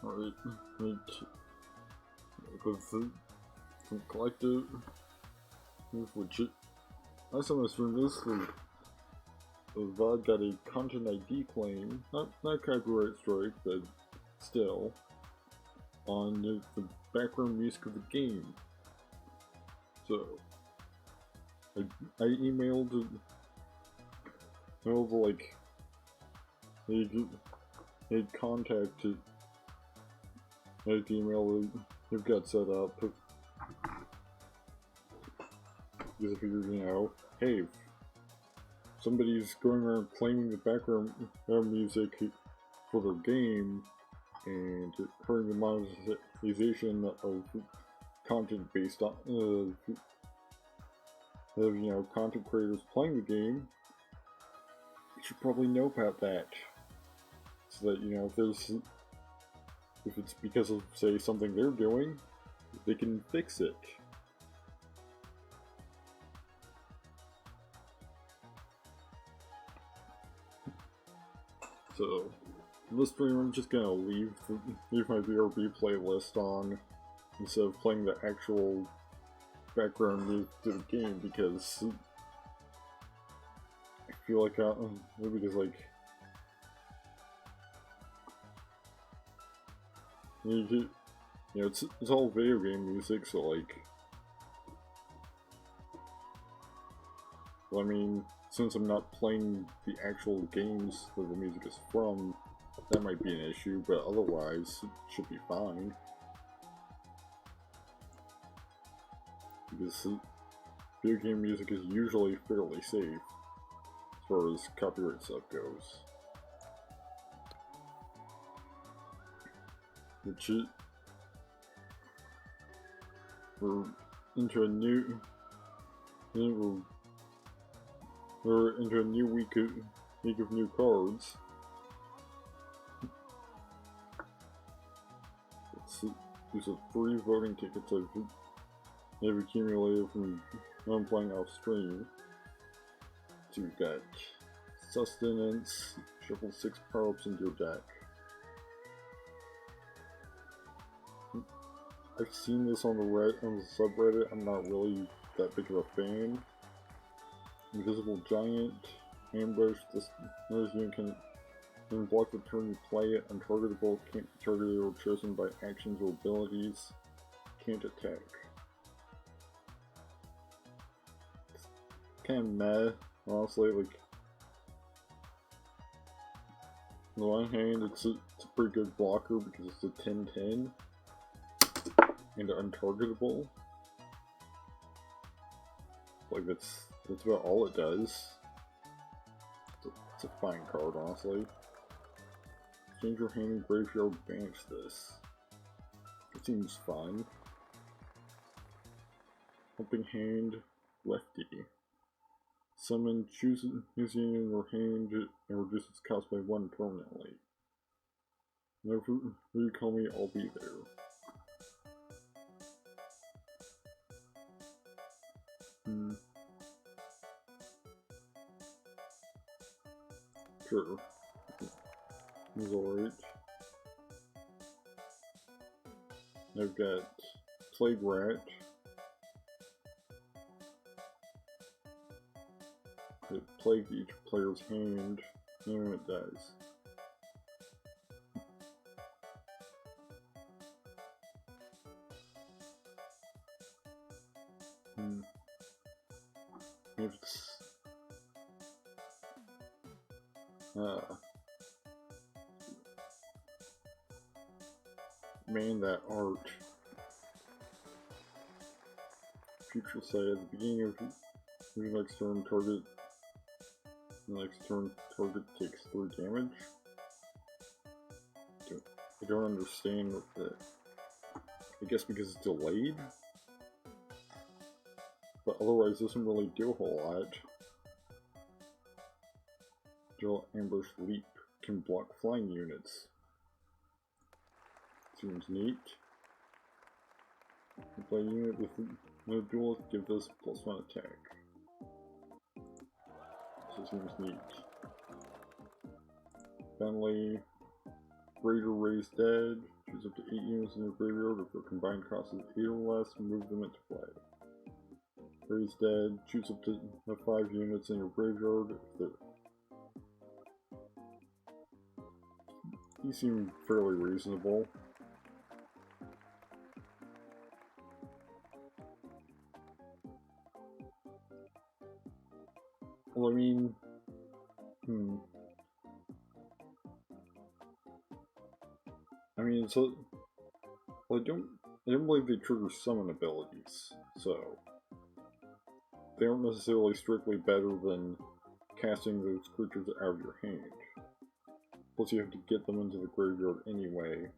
Alright, with some collective, which last time I streamed this, the VOD got a content ID claim, not copyright strike, but still, on the background music of the game. So, I emailed like, they'd contacted the email they've got set up, because I figured, you know, hey, if somebody's going around claiming the background music for their game and hurting the monetization of content based on you know, content creators playing the game, you should probably know about that, so that, you know, if it's because of, say, something they're doing, they can fix it. So, in this stream, I'm just gonna leave my VRB playlist on instead of playing the actual background music to the game, because I feel like because, like, you know, it's all video game music, so, like, well, I mean, since I'm not playing the actual games that the music is from, that might be an issue, but otherwise, it should be fine. Because video game music is usually fairly safe, as far as copyright stuff goes. Which is, we're into a new week of new cards. These are 3 voting tickets I've accumulated from when I'm playing off stream. So we've got Sustenance, shuffle 6 power-ups into your deck. I've seen this on the subreddit. I'm not really that big of a fan. Invisible Giant, Ambush. This unit can block the turn you play it. Untargetable, can't be targeted or chosen by actions or abilities. Can't attack. It's kind of meh, honestly. Like, on the one hand, it's a pretty good blocker because it's a 10-10 and untargetable. Like, that's about all it does. It's a fine card, honestly. Change your hand, graveyard, banish this. It seems fun. Helping hand, lefty. Summon, choose using in your hand and reduce its cost by 1 permanently. Whenever you call me, I'll be there. Sure. It's alright. I've got Plague Rat. It plagues each player's hand, and when it dies. It's man, that art. Future say at the beginning of your next turn, target takes 3 damage. I don't understand what the. I guess because it's delayed? But otherwise, it doesn't really do a whole lot. Drill, Ambush, Leap can block flying units. Seems neat. Play a unit with no duel, give this +1 attack. So seems neat. Finally, Raider Raised Dead, Choose up to 8 units in your graveyard. If your combined cost is 8 or less, move them into play. Raise dead. Choose up to 5 units in your graveyard. These seem fairly reasonable. Well, I mean, so well, I don't believe they trigger summon abilities, so they aren't necessarily strictly better than casting those creatures out of your hand. Plus, you have to get them into the graveyard anyway.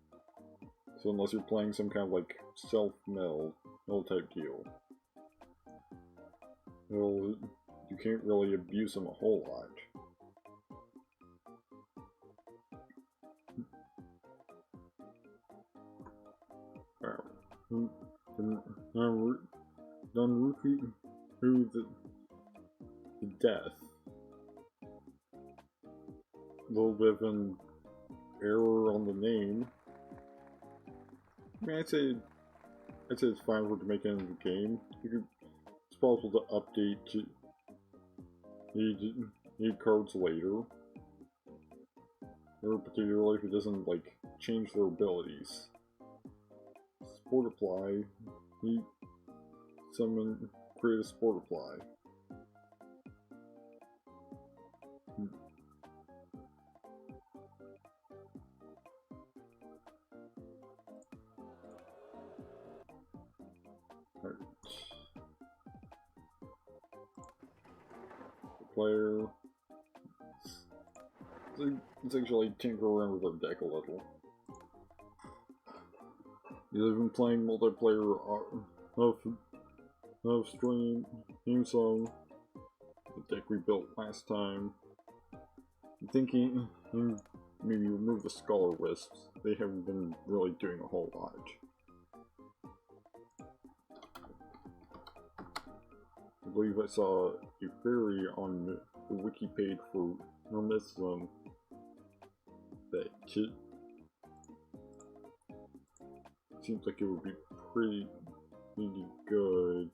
So unless you're playing some kind of like self-mill type deal, well, you can't really abuse them a whole lot. Done repeat through the death. A little bit of an error on the name. I mean, I'd say it's fine for it to make it into the game. It's possible to update to need cards later. Or particularly if it doesn't like change their abilities. Sport apply. You summon, create a sport apply. Alright. The player. Let's actually tinker around with our deck a little. You've been playing multiplayer of stream theme song, the deck we built last time. I'm thinking maybe remove the Scholar Wisps. They haven't been really doing a whole lot. I believe I saw a query on the wiki page for Hermism that seems like it would be pretty good,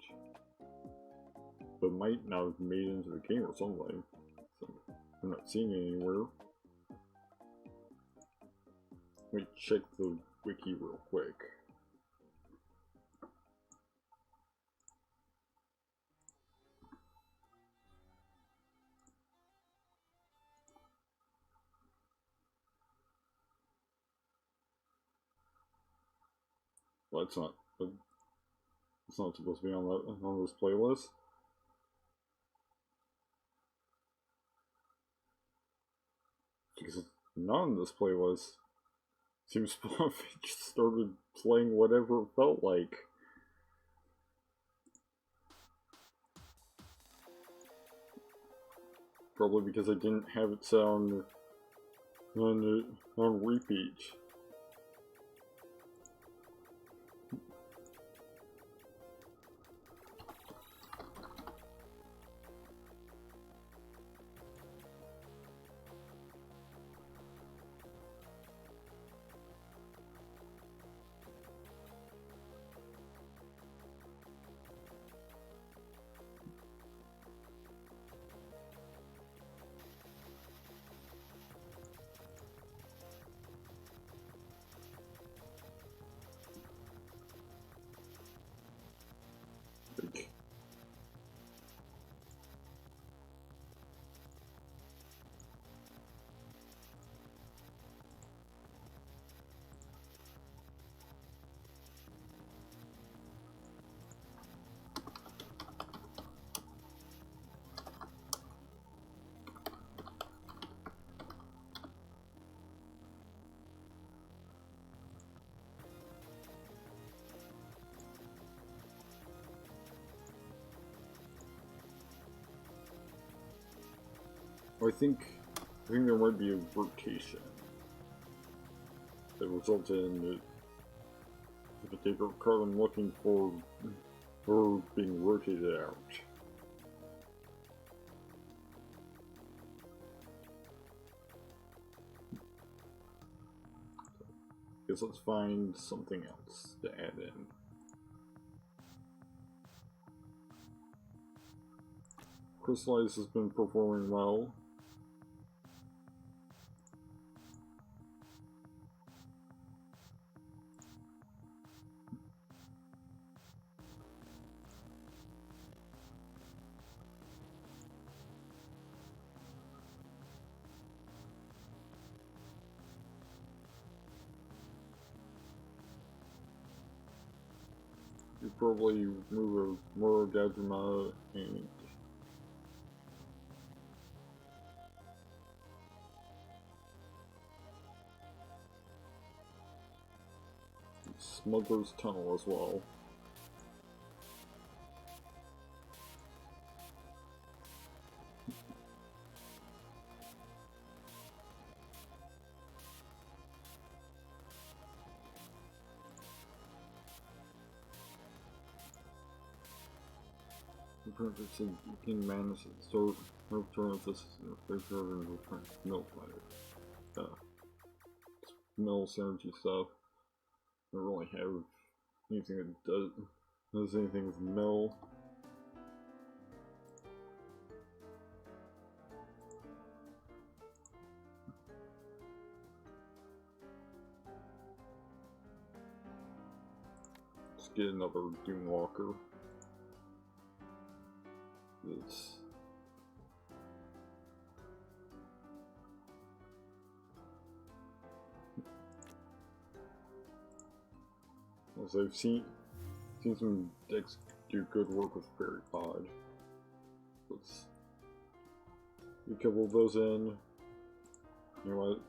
but might not have made it into the game or something. So I'm not seeing it anywhere. Let me check the wiki real quick. Well, it's not supposed to be on this playlist. Because it's not on this playlist. Seems Spawn just started playing whatever it felt like. Probably because I didn't have it set on repeat. I think there might be a rotation that resulted in the particular card I'm looking for being rotated out. guess let's find something else to add in. Crystallize has been performing well. You probably move a more Gajima and Smuggler's Tunnel as well. You can manage it, so no turn of this picture and return mill fighter. Mill synergy stuff. I don't really have anything that does anything with mill. Let's get another Doomwalker. It's as I've seen some decks do good work with Fairy Pod. Let's get a couple of those in. You know what?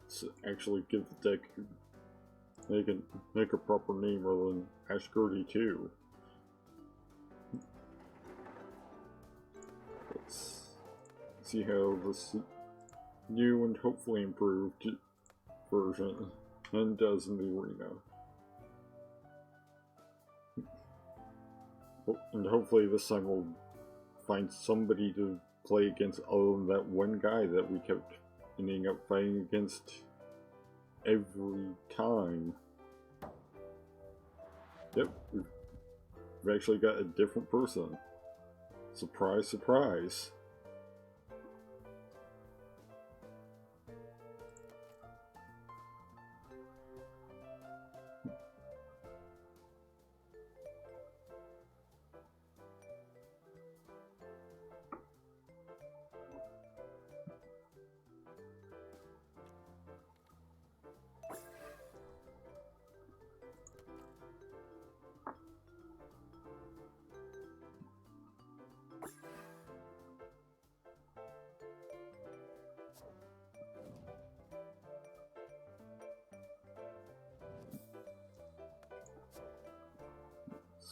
Let's actually give the deck make a proper name rather than Ashgurdy 2. Let's see how this new and hopefully improved version and does in the arena. And hopefully this time we'll find somebody to play against other than that one guy that we kept ending up fighting against every time. Yep, we've actually got a different person. Surprise, surprise.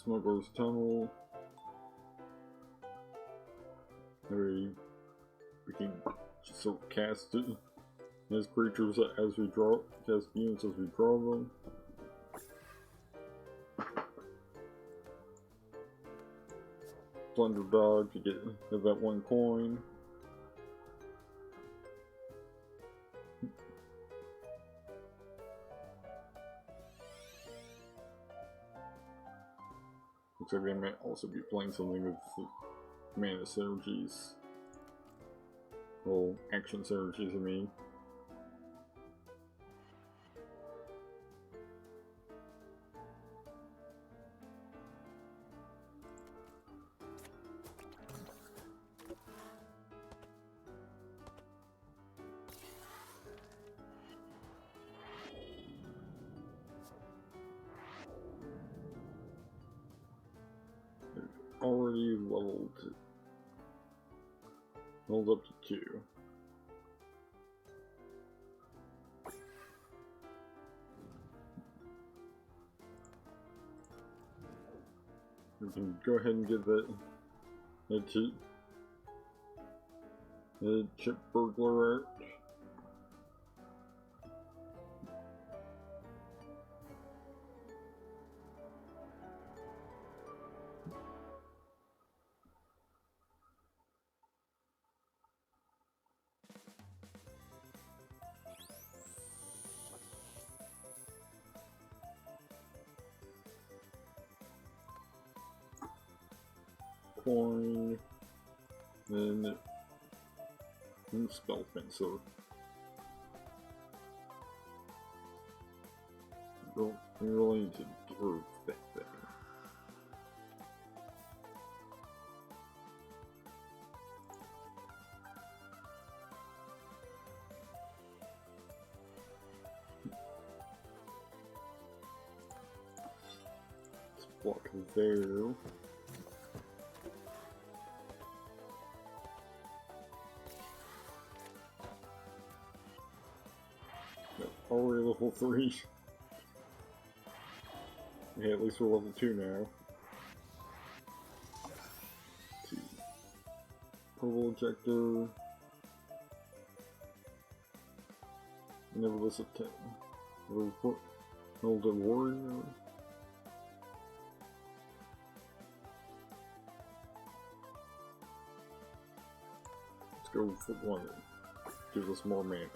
Smuggler's Tunnel. We can just sort of cast it as creatures as we draw, cast units as we draw them. Plunder Dog to get that one coin. Looks like they might also be playing something with mana synergies. Well, action synergies, I mean. Already leveled up to 2. We can go ahead and give that chip burglar art. coin, then spell fencer. Don't really need to do that thing. Block there. Already level 3. Yeah, at least we're level 2 now. Purple ejector. Never listen to Hold warrior. Go for one. Give us more mana.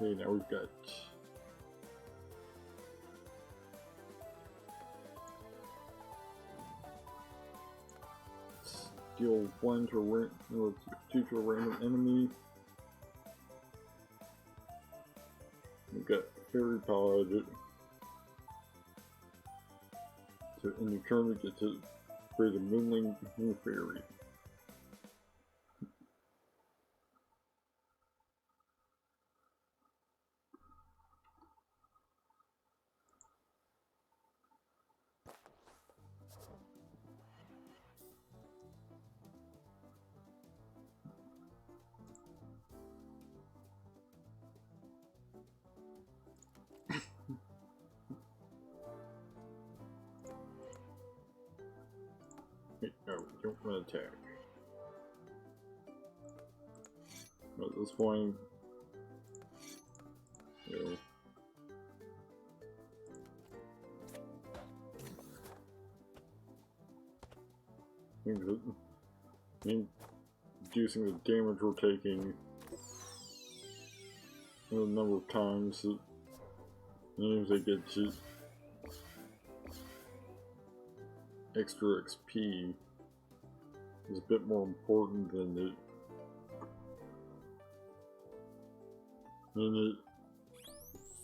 Okay, now we've got deal 1 to a 2 to a random enemy. We've got fairy pod. So in your turn, we get to create a moonling moon fairy. No, don't want to attack. At this point, you know, reducing the damage we're taking and the number of times that means they get just extra XP is a bit more important than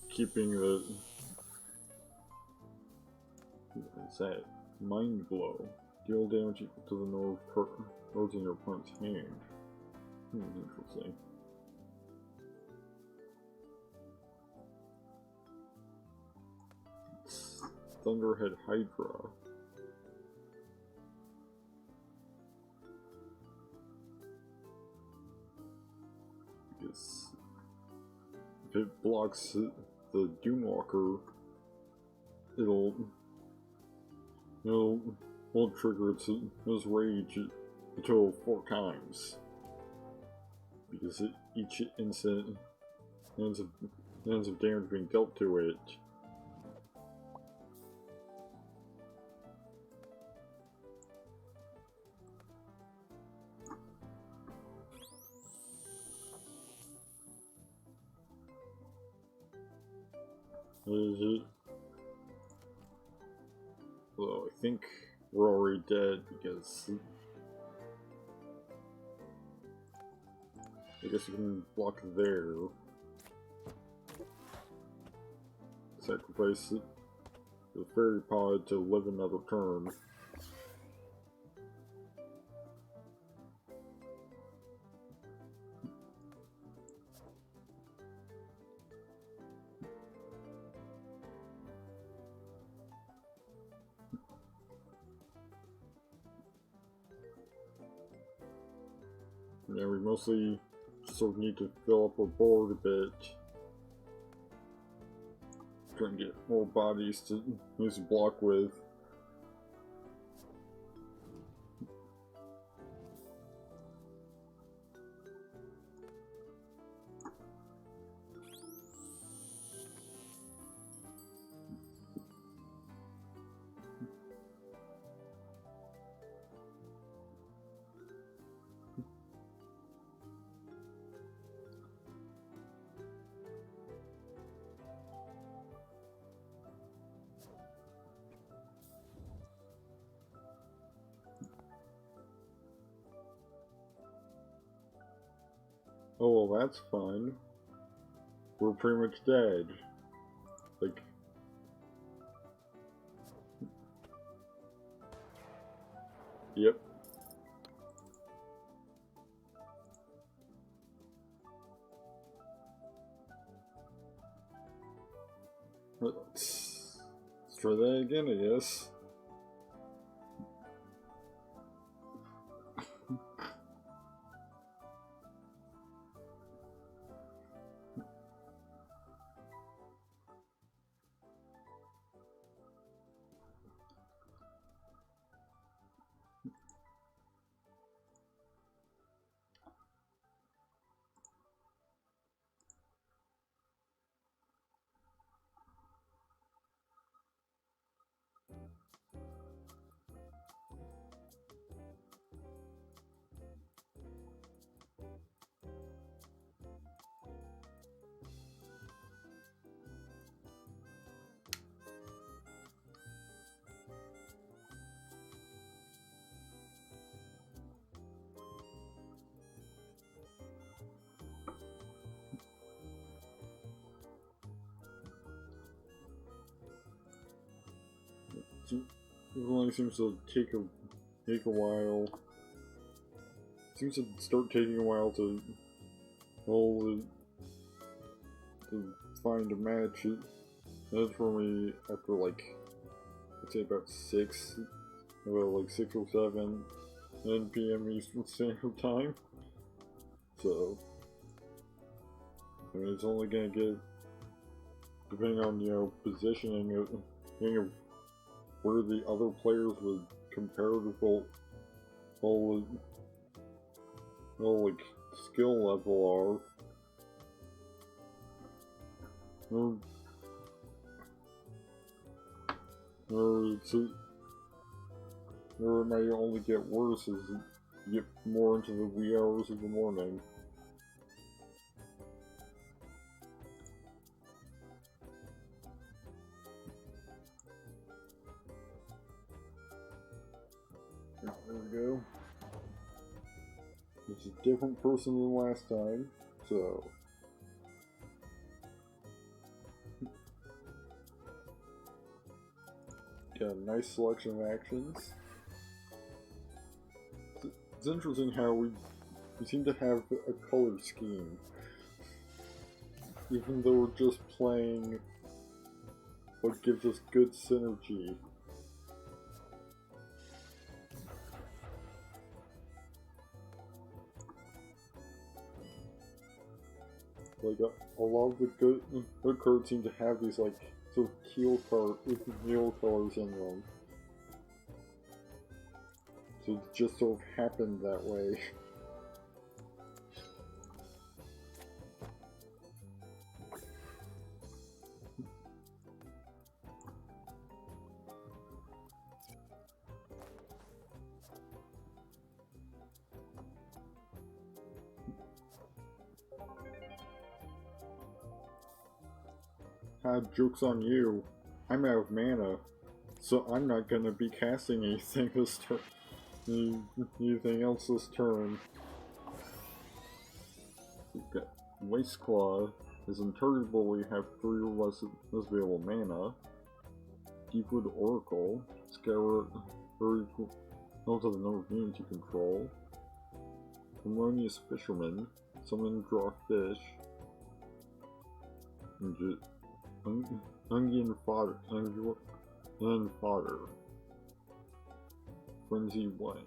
keeping the what's that? Mind blow. Deal damage equal to the cards in your opponent's hand. Interesting. Thunderhead Hydra. Because if it blocks the Doomwalker, it'll trigger its rage a total of 4 times. Because each instant ends of damage being dealt to it. Well, I think we're already dead because I guess you can block there. Sacrifice the fairy pod to live another turn. Yeah, we mostly sort of need to fill up our board a bit. Try and get more bodies to use a block with. Oh, well, that's fun. We're pretty much dead. Like, yep. Let's try that again, I guess. It only seems to take a while. Seems to start taking a while to find a match. That's for me after like I'd say about 6 or 7 p.m. Eastern Standard Time. So I mean it's only gonna get, depending on positioning of where the other players would comparative like skill level are. Or it may only get worse as you get more into the wee hours of the morning. There we go. It's a different person than last time, so. Got a nice selection of actions. It's interesting how we seem to have a color scheme. Even though we're just playing what gives us good synergy. Like a lot of the good cards seem to have these like sort of teal colors in them. So it just sort of happened that way. Joke's on you. I'm out of mana, so I'm not gonna be casting anything this turn. Anything else this turn. We've got Waste Claw. Is intargetable when you have 3 or less available mana. Deepwood Oracle. Scour or equal to the number of units you control. Harmonious Fisherman. Summon, draw fish. Onion fodder. And fodder. Frenzy 1.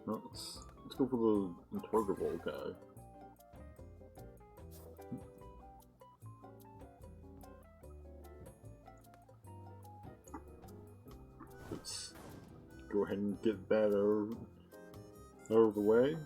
No, let's go for the intargetable guy. Let's go ahead and get that out of the way.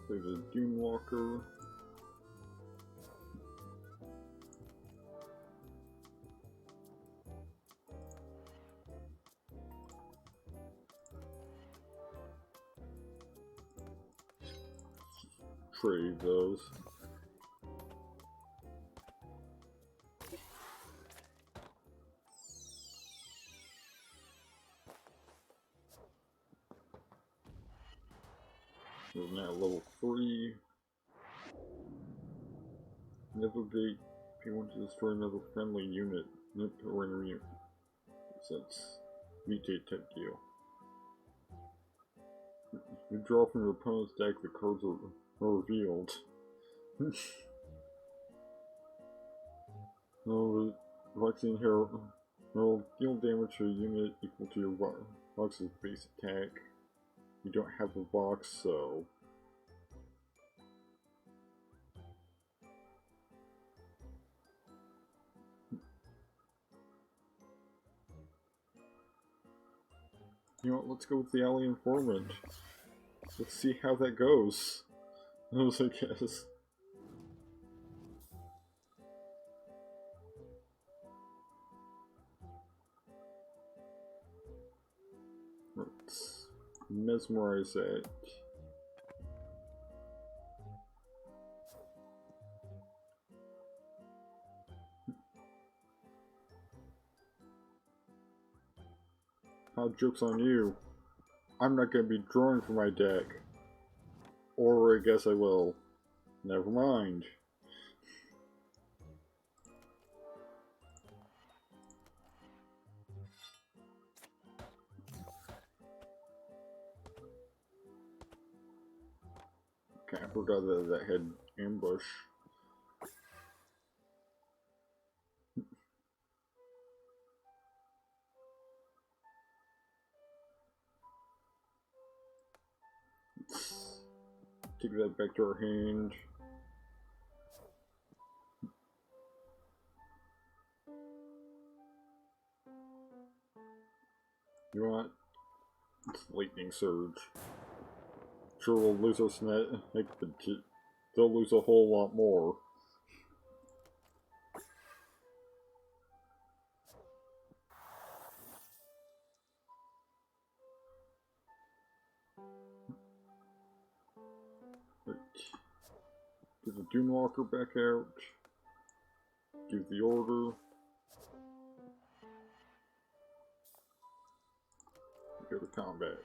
There's a Dune Walker. Trade those. We're now level 3. Navigate if you want to destroy another friendly unit. Nope, or enemy unit. That's mutate type deal. You draw from your opponent's deck, the cards are revealed. No, the vaccine here will deal damage to a unit equal to your box's base attack. You don't have a box, so you know what, let's go with the Alley Informant. Let's see how that goes. I guess. Let's mesmerize that. Joke's on you. I'm not going to be drawing from my deck. Or I guess I will. Never mind. Okay, I forgot that had ambush. Take that back to our hand. You want? It's Lightning Surge. Sure, we'll lose our snap, but they'll lose a whole lot more. Get the Dune Walker back out. Give the order. Go to combat.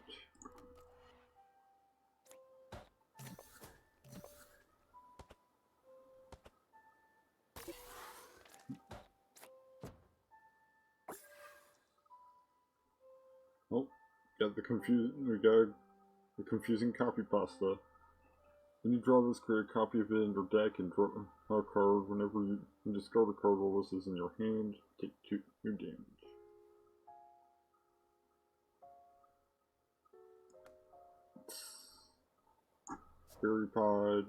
Oh, got the confusing copy pasta. When you draw this, create a copy of it in your deck and draw a card. Whenever you discard a card while this is in your hand, take 2 damage. Berry Pod.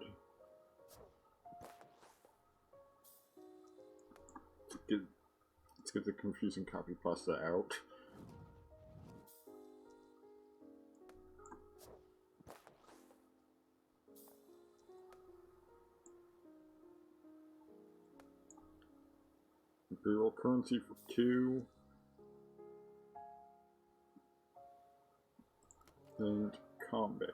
Let's get the confusing copy pasta out. Imperial currency for 2. And combat.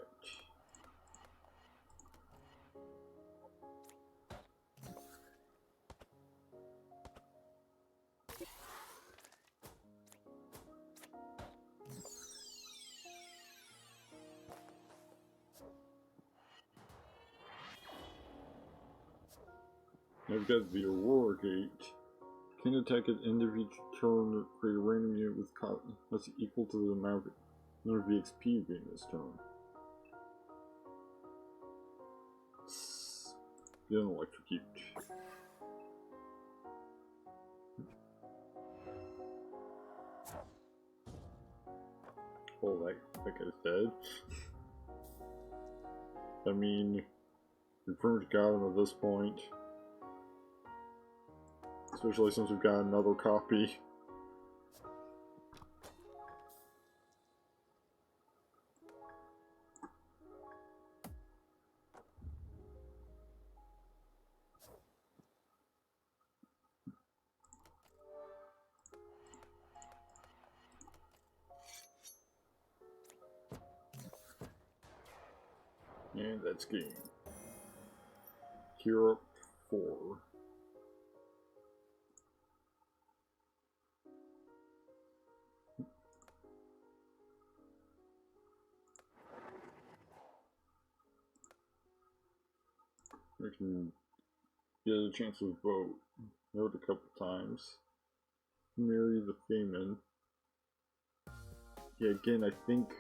Now we've got the Aurora Gate. Can attack at the end of each turn, create a random unit with that's equal to the amount of XP you gain this turn. Then electrocute. Oh, that guy's dead. I mean, we've pretty much got him at this point. Especially since we've got another copy. And that's game. Gear up 4. We can get a chance to vote. Vote a couple times. Marry the Feynman. Yeah, again, I think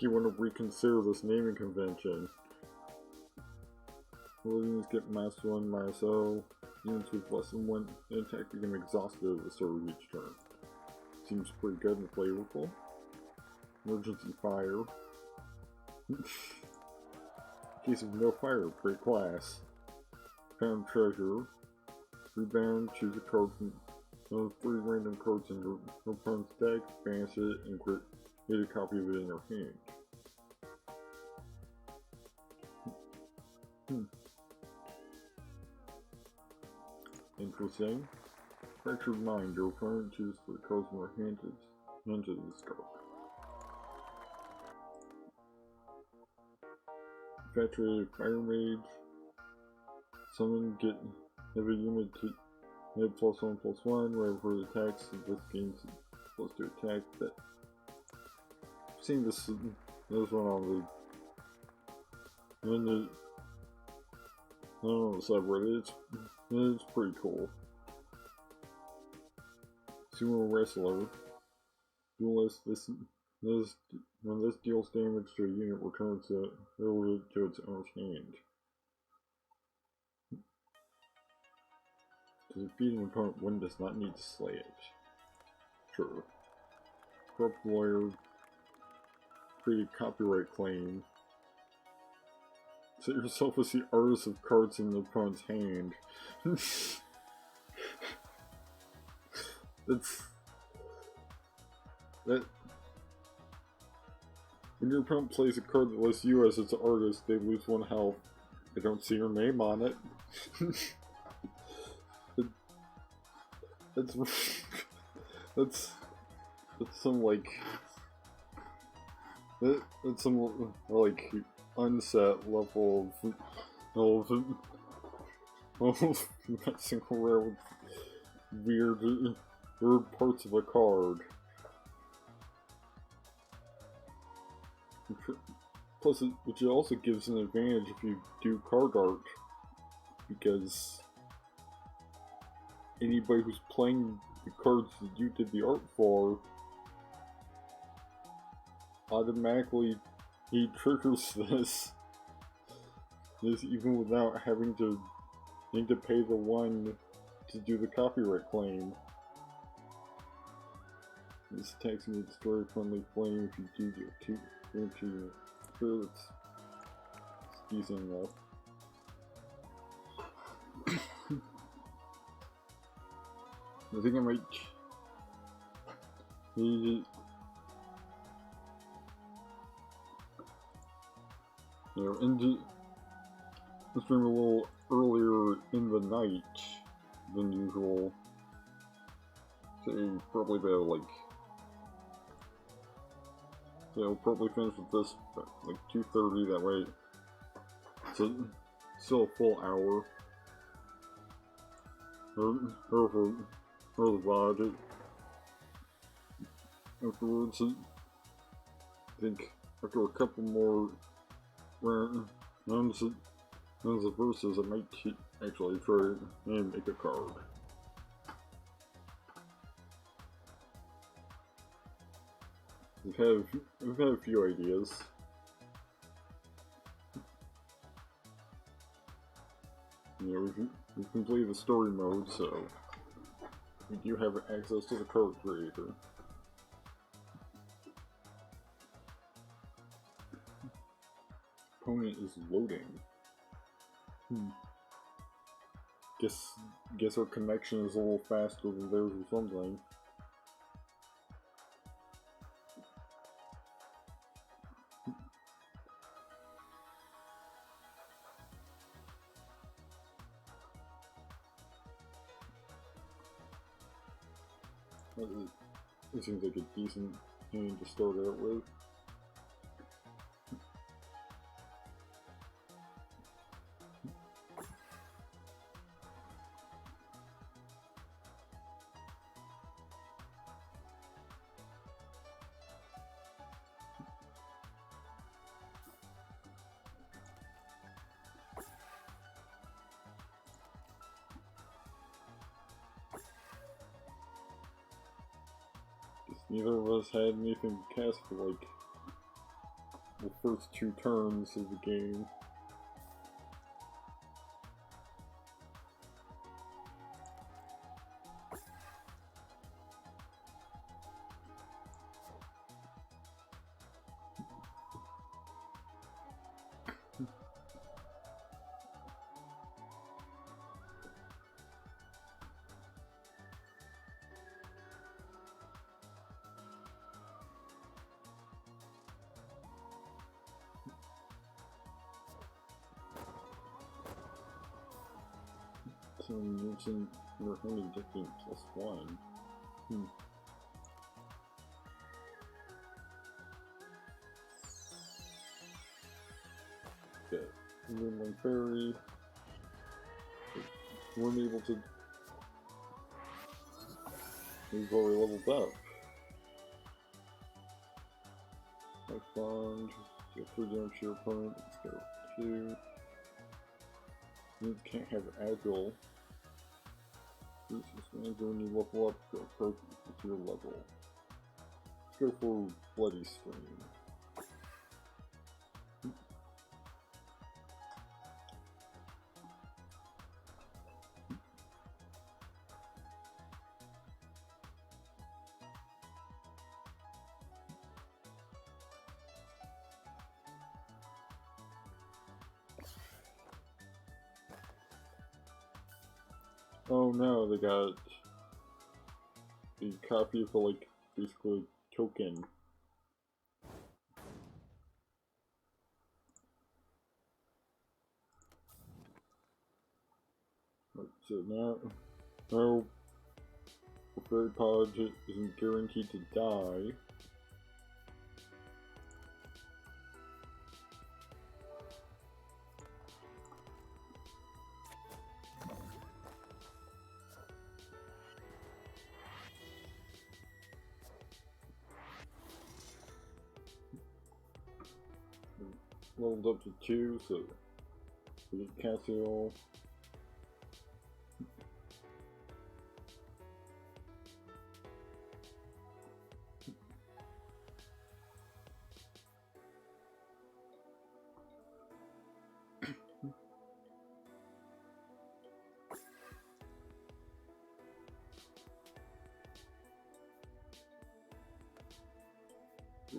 you want to reconsider this naming convention. Williams get -1, -0. Units with less than 1 attack become exhausted at the start of each turn. Seems pretty good and flavorful. Emergency fire. In case of no fire, great class. Found treasure. Rebound, choose a card from those 3 random cards in your opponent's deck, banish it, and create a copy of it in your hand. Interesting. Fractured Mind, your opponent chooses the cards in their hand to discard. Infatuated Fire Mage. Summon, have a unit to hit +1/+1, wherever it attacks. This gains +2 attack. That I've seen this one on the subreddit. It's pretty cool. Sumo Wrestler. Duelist. When this deals damage to a unit, returns it to its owner's hand. To defeat an opponent, one does not need to slay it. Sure. Corrupt Lawyer. Create a copyright claim. Set yourself as the artist of cards in the opponent's hand. When your opponent plays a card that lists you as its artist, they lose 1 health. They don't see your name on it. That's some like that's some like unset level of messing around with weird parts of a card. Plus, it also gives an advantage if you do card art, because anybody who's playing the cards that you did the art for automatically triggers this even without having to pay the one to do the copyright claim. This attacks me with destroy friendly flame if you do get 2 into sure it's decent enough. I think I might need it. Into the stream a little earlier in the night than usual. Say probably about like. So I'll probably finish with this like 2:30 that way. So still a full hour. Or for the VOD. Afterwards, I think after a couple more rounds of verses, I might actually try and make a card. I've had a few ideas. You know, we've completed the story mode, so we do have access to the card creator. Opponent is loading. Guess our connection is a little faster than theirs or something. It seems like a decent hand to start out with. Neither of us had anything to cast for like the first 2 turns of the game. So mention you're only getting +1. Okay, Moonlight Fairy. Weren't able to. We've already leveled up. Life Bond. Get 3 damage to your opponent. Let's go 2. You can't have Agile. This means when you level up, go appropriate to your level. Let's go for Bloody Stream. Oh no, they got the copy for like basically token. Right, so now Fairy Pod isn't guaranteed to die. Leveled up to 2, so we get Cassiel.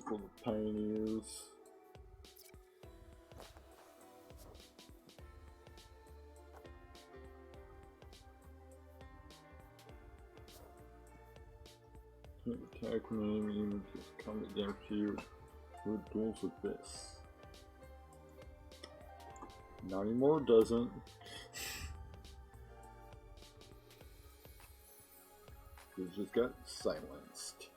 For the Pioneers. Attack me, you just come down to you. Who duels with this? Not anymore, doesn't. It just got silenced.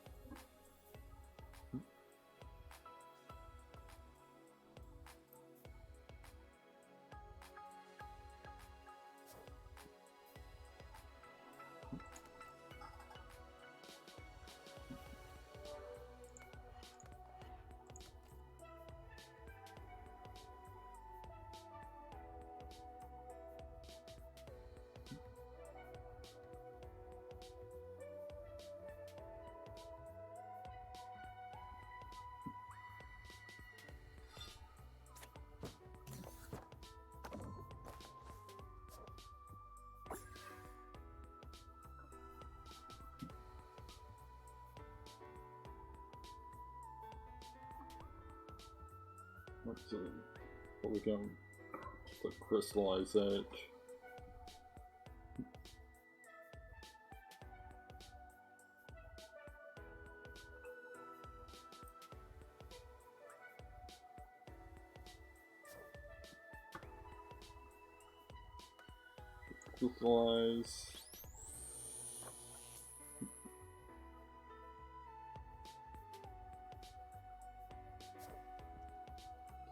Let's see what we can crystallize that. Crystallize.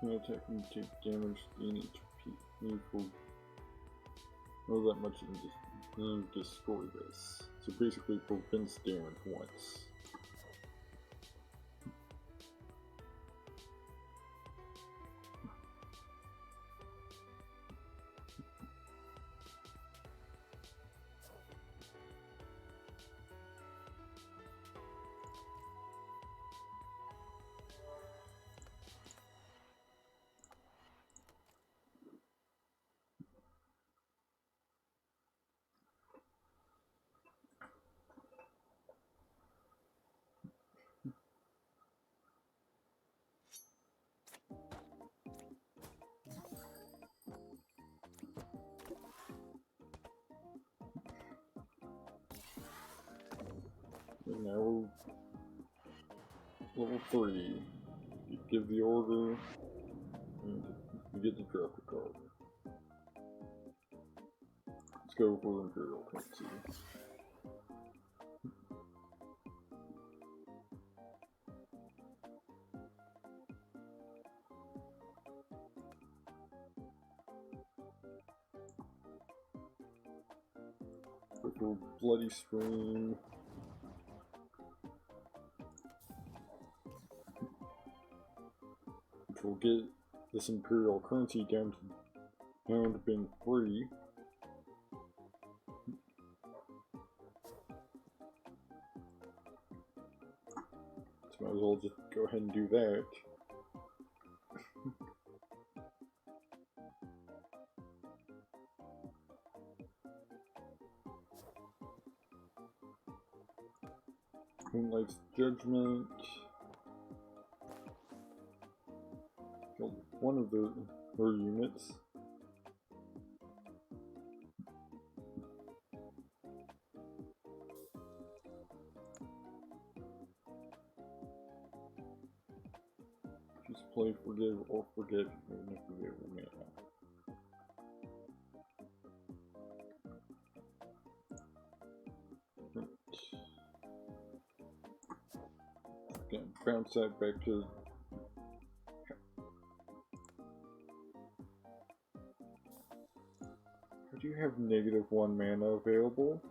Can attack and take damage in HP equal. Know that much and destroy this. So basically prevents damage once. And now we're level 3. You give the order, and you get to draw the card. Let's go for Imperial currency. Go for Bloody Stream. Which will get this Imperial currency down to being free. So might as well just go ahead and do that. Moonlight's Judgment. Killed one of her units. Just play Forgive or Forget. Forgive mana. Again, bounce that back to. Do you have -1 mana available?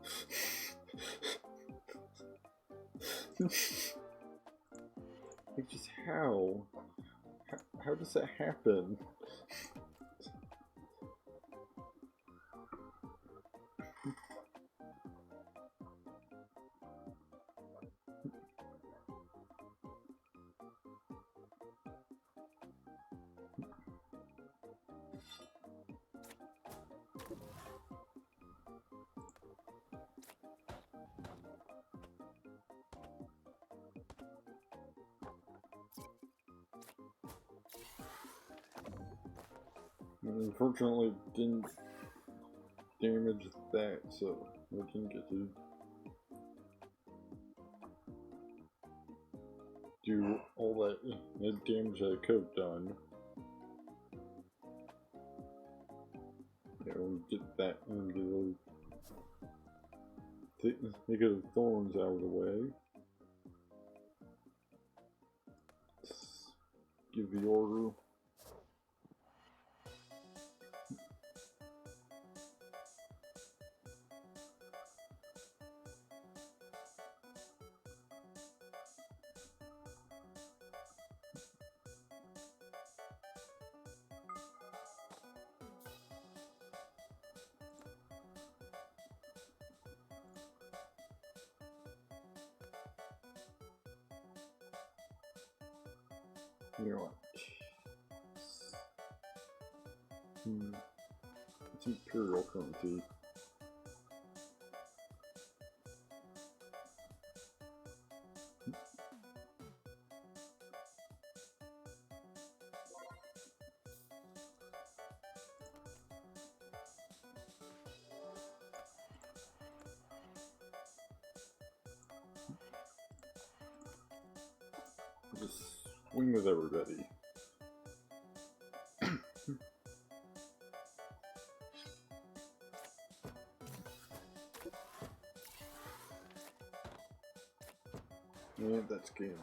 Like, just how? How does that happen? Unfortunately, didn't damage that, so we didn't get to do all that damage I could have done. Yeah, we'll get that and get those. Take the thorns out of the way. Let's give the order. You know what? It's Imperial currency. Just swing with everybody. Yeah, that's game.